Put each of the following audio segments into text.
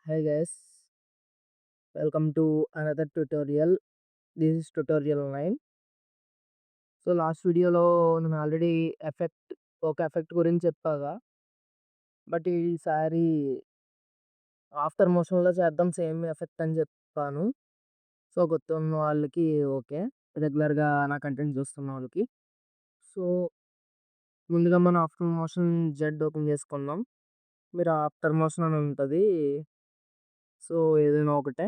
Hi guys, welcome to another tutorial. This is tutorial 9. So last వీడియోలో నేను already ఒక effect గురించి చెప్పాగా. బట్ ఈసారి ఆఫ్టర్ మోషన్‌లో చేద్దాం సేమ్ ఎఫెక్ట్ అని చెప్పాను. సో గుర్తున్న వాళ్ళకి ఓకే. రెగ్యులర్‌గా నా కంటెంట్ చూస్తున్న వాళ్ళకి. సో ముందుగా మనం ఆఫ్టర్ మోషన్ జెడ్ ఓపెన్ చేసుకుందాం. మీరు ఆఫ్టర్ మోషన్ అని ఉంటది. సో ఏదైనా ఒకటే.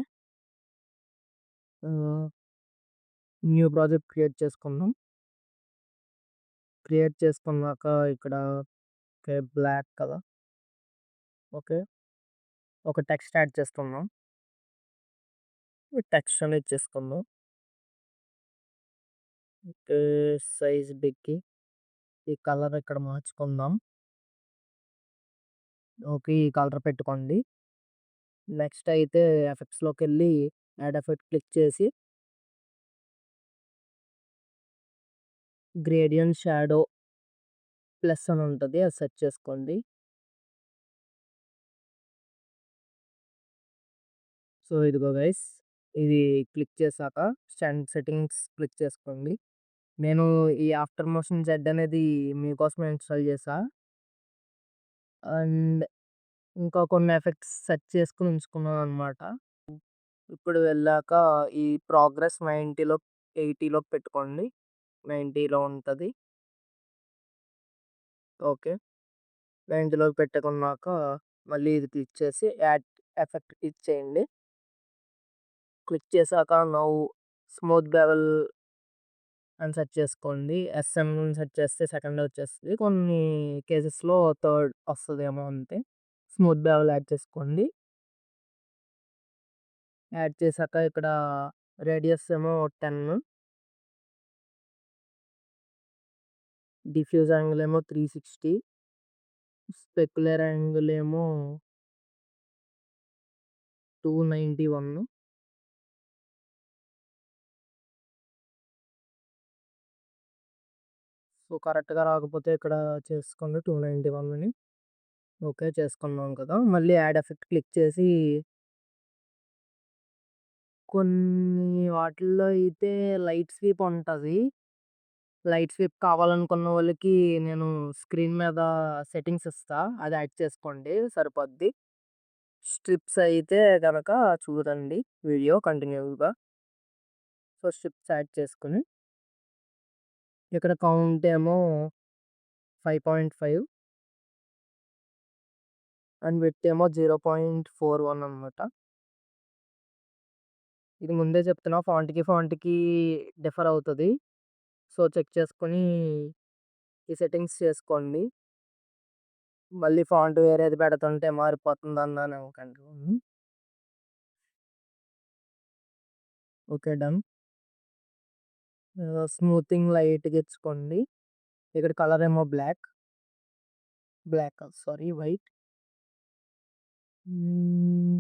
ఆహ్, న్యూ ప్రాజెక్ట్ క్రియేట్ చేసుకుందాం. క్రియేట్ చేసుకున్నాక ఇక్కడ ఓకే. బ్లాక్ కదా! ఓకే. ఒక టెక్స్ట్ యాడ్ చేసుకుందాం. టెక్స్ట్ అనేది చేసుకుందాం. ఓకే. సైజ్ బిగ్‌కి ఈ కలర్ ఇక్కడ మార్చుకుందాం. ఓకే. ఈ కలర్ పెట్టుకోండి. నెక్స్ట్ అయితే ఎఫెక్ట్స్‌లోకెళ్ళి యాడ్ ఎఫెక్ట్ క్లిక్ చేసి గ్రేడియంట్ షాడో ప్లస్ అని ఉంటది. అది సెట్ చేసుకోండి. సో ఇదిగో గైస్. ఇది క్లిక్ చేశాక సెట్టింగ్స్ క్లిక్ చేసుకోండి. నేను ఈ ఆఫ్టర్ మోషన్ జెడ్ అనేది మీకోసమే ఇన్‌స్టాల్ చేశా. అండ్ ఇంకా కొన్ని ఎఫెక్ట్స్ సెట్ చేసుకొని ఉంచుకున్నాననమాట. ఇప్పుడు వెళ్ళాక ఈ ప్రోగ్రెస్ 80లోకి పెట్టుకోండి. 90లో ఉంటది. ఓకే. 90లోకి పెట్టుకున్నాక మళ్ళీ ఇది క్లిక్ చేసి యాడ్ ఎఫెక్ట్ క్లిక్ చేయండి. క్లిక్ చేశాక నౌ స్మూత్ బెవెల్ అని సెట్ చేసుకోండి. ఎస్ఎం సెట్ చేస్తే సెకండ్ వచ్చేస్తది. కొన్ని కేసెస్‌లో థర్డ్ వస్తదేమో అంతే. స్మూత్ బెవెల్ యాడ్ చేసుకోండి. యాడ్ చేశాక ఇక్కడ రేడియస్ ఏమో 10, డిఫ్యూజ్ యాంగిల్ ఏమో 360, స్పెక్యులర్ యాంగిల్ ఏమో 291. సో, కరెక్ట్‌గా రాకపోతే ఇక్కడ చేసుకోండి 291ని. ఓకే. చేసుకున్నాం కదా! మళ్ళీ యాడ్ ఎఫెక్ట్ క్లిక్ చేసి కొన్ని వాటిల్లో అయితే లైట్ స్వీప్ ఉంటది. లైట్ స్వీప్ కావాలనుకున్న వాళ్ళకి నేను స్క్రీన్ మీద సెట్టింగ్స్ ఇస్తా. అది యాడ్ చేసుకోండి సరిపోద్ది. స్ట్రిప్స్ అయితే గనక చూడండి వీడియో కంటిన్యూ‌గా. సో, స్ట్రిప్స్ యాడ్ చేసుకొని ఇక్కడ కౌంట్ ఏమో 5.5 అండ్ విడ్త్ ఏమో 0.41 అనమాట. ఇది ముందే చెప్తున్నా ఫాంట్‌కి డిఫర్ అవుతది. సో, చెక్ చేసుకొని ఈ సెట్టింగ్స్ చేసుకోండి. మళ్ళీ ఫాంట్ వేరేది పెడుతుంటే మారిపోతుందన్నాను అనకండి. ఓకే. డన్. స్మూతింగ్ లైట్‌గా ఇచ్చుకోండి. ఇక్కడ కలర్ ఏమో బ్లాక్ కాదు సారీ వైట్. హ్మ్.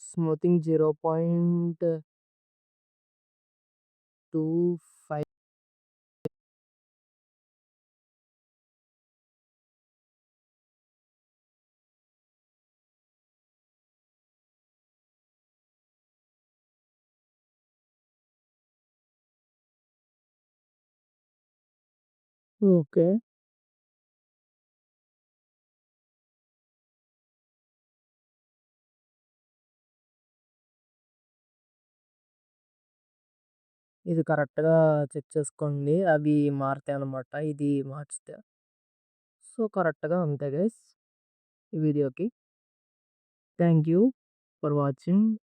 స్మూతింగ్ 0.25. ఓకే. ఇది కరెక్ట్‌గా చెక్ చేసుకోండి. అవి మారతాయనమాట. ఇది మార్చితే. సో, కరెక్ట్‌గా అంతే గైస్ ఈ వీడియోకి. Thank you for watching.